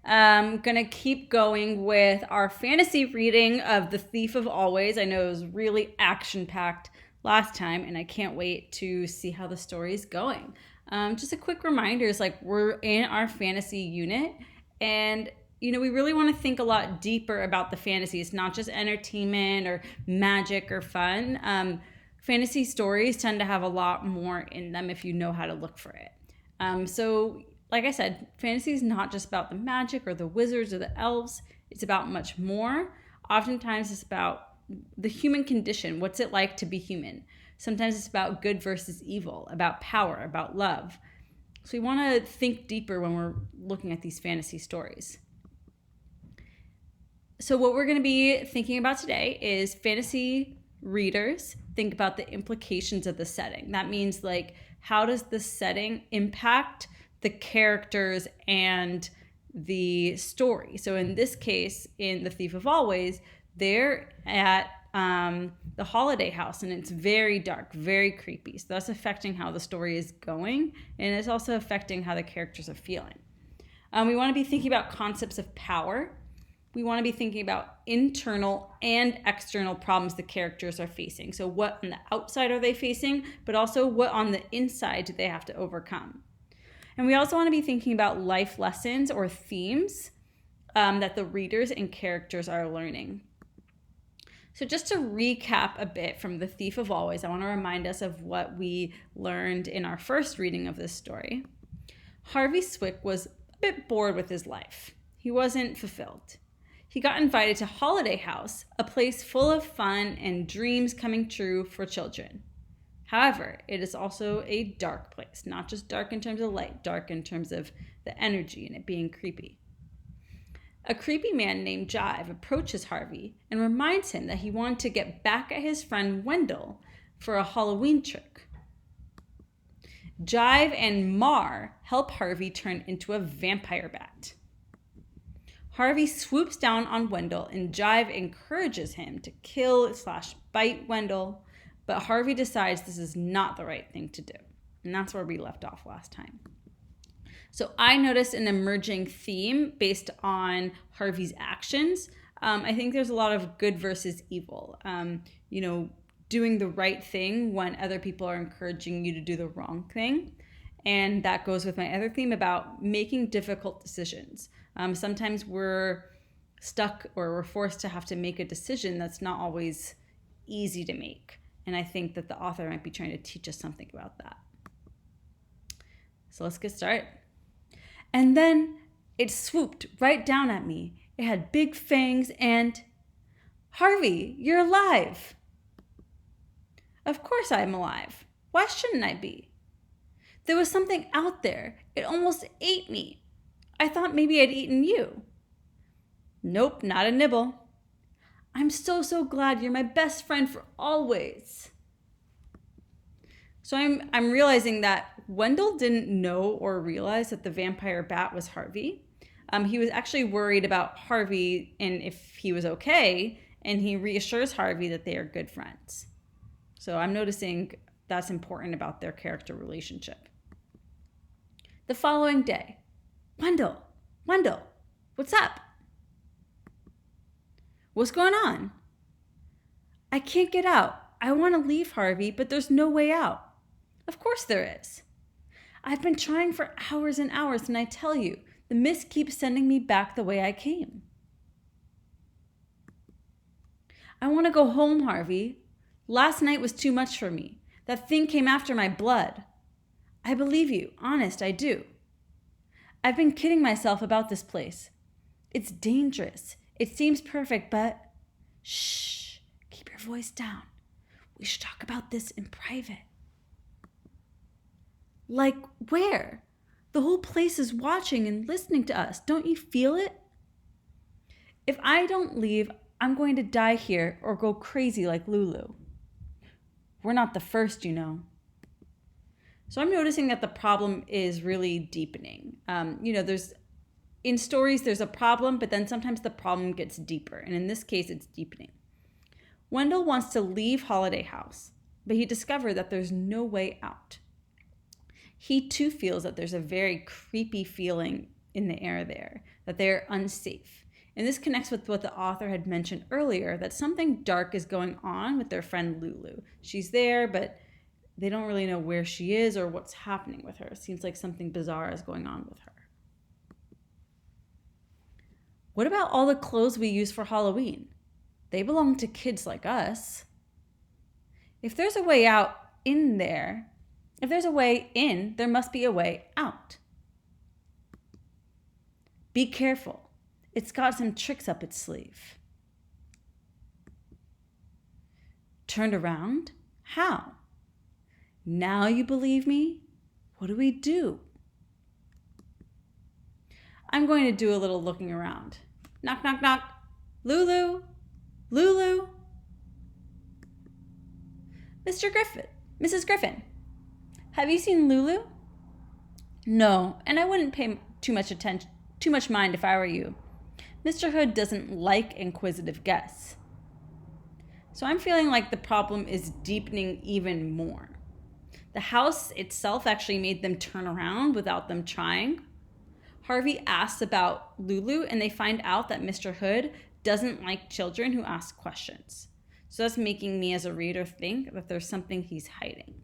I'm gonna keep going with our fantasy reading of The Thief of Always. I know it was really action-packed last time, and I can't wait to see how the story is going. Just a quick reminder is like we're in our fantasy unit, and we really want to think a lot deeper about the fantasy. It's not just entertainment or magic or fun. Fantasy stories tend to have a lot more in them if you know how to look for it. So like I said, fantasy is not just about the magic or the wizards or the elves. It's about much more. Oftentimes it's about the human condition. What's it like to be human? Sometimes it's about good versus evil, about power, about love. So we want to think deeper when we're looking at these fantasy stories. So what we're going to be thinking about today is fantasy readers think about the implications of the setting. That means like, how does the setting impact the characters and the story? So in this case, in The Thief of Always, they're at the holiday house, and it's very dark, very creepy. So that's affecting how the story is going, and it's also affecting how the characters are feeling. We want to be thinking about concepts of power. We want to be thinking about internal and external problems the characters are facing. So what on the outside are they facing, but also what on the inside do they have to overcome? And we also want to be thinking about life lessons or themes that the readers and characters are learning. So just to recap a bit from The Thief of Always, I want to remind us of what we learned in our first reading of this story. Harvey Swick was a bit bored with his life. He wasn't fulfilled. He got invited to Holiday House, a place full of fun and dreams coming true for children. However, it is also a dark place, not just dark in terms of light, dark in terms of the energy and it being creepy. A creepy man named Jive approaches Harvey and reminds him that he wanted to get back at his friend Wendell for a Halloween trick. Jive and Mar help Harvey turn into a vampire bat. Harvey swoops down on Wendell and Jive encourages him to kill/bite Wendell, but Harvey decides this is not the right thing to do. And that's where we left off last time. So I noticed an emerging theme based on Harvey's actions. I think there's a lot of good versus evil. Doing the right thing when other people are encouraging you to do the wrong thing. And that goes with my other theme about making difficult decisions. Sometimes we're stuck or we're forced to have to make a decision that's not always easy to make. And I think that the author might be trying to teach us something about that. So let's get started. And then it swooped right down at me. It had big fangs and... Harvey, you're alive! Of course I'm alive. Why shouldn't I be? There was something out there. It almost ate me. I thought maybe I'd eaten you. Nope, not a nibble. I'm so glad you're my best friend for always. So I'm realizing that Wendell didn't know or realize that the vampire bat was Harvey. He was actually worried about Harvey and if he was okay, and he reassures Harvey that they are good friends. So I'm noticing that's important about their character relationship. The following day, Wendell, what's up? What's going on? I can't get out. I want to leave Harvey, but there's no way out. Of course there is. I've been trying for hours and hours, and I tell you, the mist keeps sending me back the way I came. I want to go home, Harvey. Last night was too much for me. That thing came after my blood. I believe you. Honest, I do. I've been kidding myself about this place. It's dangerous. It seems perfect, but... Shh. Keep your voice down. We should talk about this in private. Like where? The whole place is watching and listening to us. Don't you feel it? If I don't leave, I'm going to die here or go crazy like Lulu. We're not the first, you know. So I'm noticing that the problem is really deepening. In stories, there's a problem, but then sometimes the problem gets deeper. And in this case, it's deepening. Wendell wants to leave Holiday House, but he discovered that there's no way out. He too feels that there's a very creepy feeling in the air there, that they're unsafe. And this connects with what the author had mentioned earlier, that something dark is going on with their friend Lulu. She's there, but they don't really know where she is or what's happening with her. It seems like something bizarre is going on with her. What about all the clothes we use for Halloween? They belong to kids like us. If there's a way out in there, if there's a way in, there must be a way out. Be careful. It's got some tricks up its sleeve. Turned around? How? Now you believe me? What do we do? I'm going to do a little looking around. Knock, knock, knock. Lulu? Lulu? Mr. Griffin, Mrs. Griffin, have you seen Lulu? No, and I wouldn't pay too much mind if I were you. Mr. Hood doesn't like inquisitive guests. So I'm feeling like the problem is deepening even more. The house itself actually made them turn around without them trying. Harvey asks about Lulu, and they find out that Mr. Hood doesn't like children who ask questions. So that's making me as a reader think that there's something he's hiding.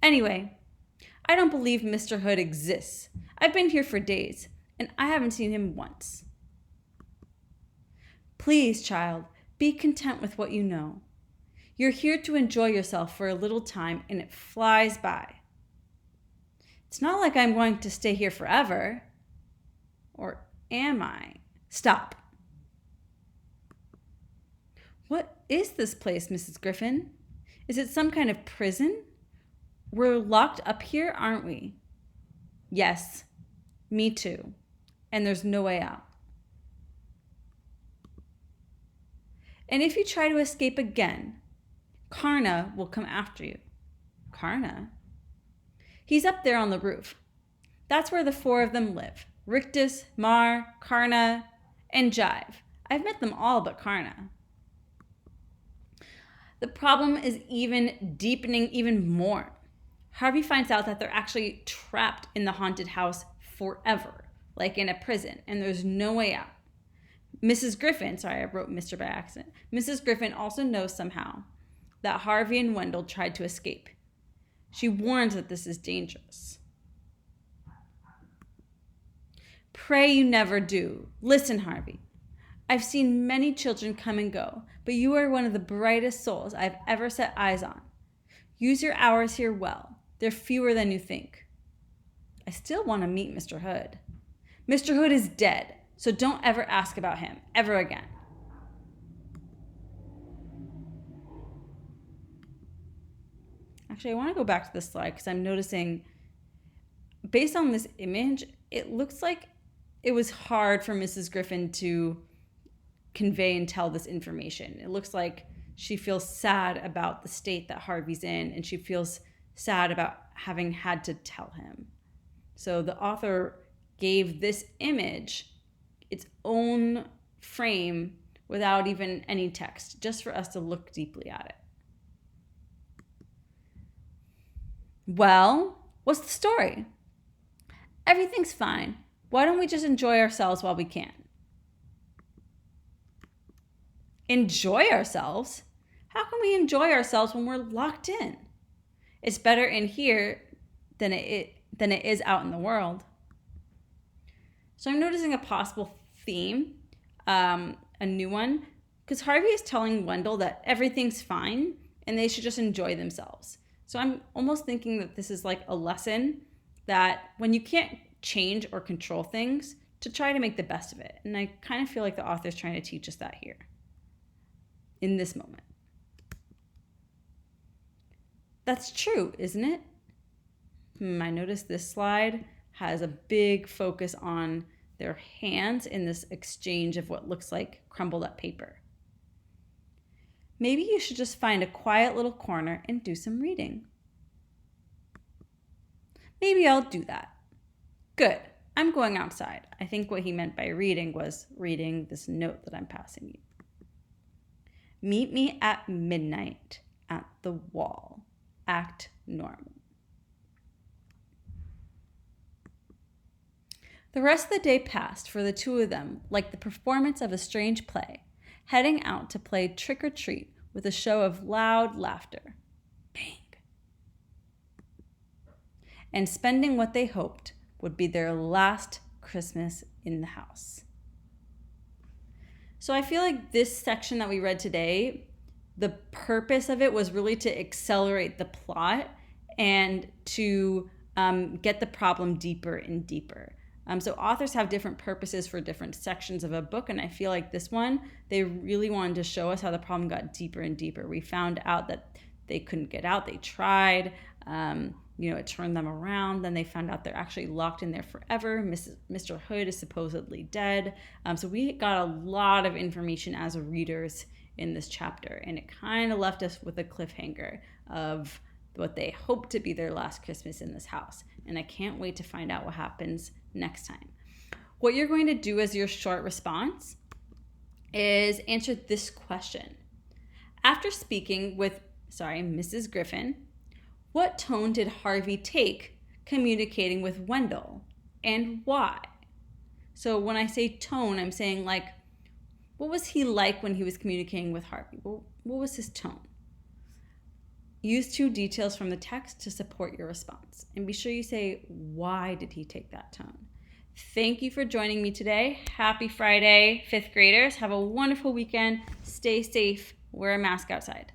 Anyway, I don't believe Mr. Hood exists. I've been here for days, and I haven't seen him once. Please, child, be content with what you know. You're here to enjoy yourself for a little time, and it flies by. It's not like I'm going to stay here forever. Or am I? Stop. What is this place, Mrs. Griffin? Is it some kind of prison? We're locked up here, aren't we? Yes, me too. And there's no way out. And if you try to escape again, Karna will come after you. Karna? He's up there on the roof. That's where the four of them live. Rictus, Mar, Karna, and Jive. I've met them all but Karna. The problem is even deepening even more. Harvey finds out that they're actually trapped in the haunted house forever, like in a prison, and there's no way out. Mrs. Griffin, sorry, I wrote Mr. by accident. Mrs. Griffin also knows somehow that Harvey and Wendell tried to escape. She warns that this is dangerous. Pray you never do. Listen, Harvey. I've seen many children come and go, but you are one of the brightest souls I've ever set eyes on. Use your hours here well. They're fewer than you think. I still want to meet Mr. Hood. Mr. Hood is dead, so don't ever ask about him, ever again. Actually, I want to go back to this slide because I'm noticing, based on this image, it looks like it was hard for Mrs. Griffin to convey and tell this information. It looks like she feels sad about the state that Harvey's in, and she feels sad about having had to tell him. So the author gave this image its own frame without even any text, just for us to look deeply at it. Well, what's the story? Everything's fine. Why don't we just enjoy ourselves while we can? Enjoy ourselves? How can we enjoy ourselves when we're locked in? It's better in here than it is out in the world. So I'm noticing a possible theme, a new one, because Harvey is telling Wendell that everything's fine and they should just enjoy themselves. So I'm almost thinking that this is like a lesson that when you can't change or control things, to try to make the best of it. And I kind of feel like the author's trying to teach us that here, in this moment. That's true, isn't it? I noticed this slide has a big focus on their hands in this exchange of what looks like crumbled up paper. Maybe you should just find a quiet little corner and do some reading. Maybe I'll do that. Good. I'm going outside. I think what he meant by reading was reading this note that I'm passing you. Meet me at midnight at the wall. Act normal. The rest of the day passed for the two of them like the performance of a strange play, heading out to play trick or treat with a show of loud laughter. Bang! And spending what they hoped would be their last Christmas in the house. So I feel like this section that we read today, the purpose of it was really to accelerate the plot and to get the problem deeper and deeper. So authors have different purposes for different sections of a book, and I feel like this one, they really wanted to show us how the problem got deeper and deeper. We found out that they couldn't get out. They tried. It turned them around. Then they found out they're actually locked in there forever. Mr. Hood is supposedly dead. So we got a lot of information as readers in this chapter, and it kind of left us with a cliffhanger of what they hope to be their last Christmas in this house. And I can't wait to find out what happens next time. What you're going to do as your short response is answer this question. After speaking with, Mrs. Griffin, what tone did Harvey take communicating with Wendell, and why? So when I say tone, I'm saying like, what was he like when he was communicating with Harvey? What was his tone? Use 2 details from the text to support your response. And be sure you say, why did he take that tone? Thank you for joining me today. Happy Friday, 5th graders. Have a wonderful weekend. Stay safe. Wear a mask outside.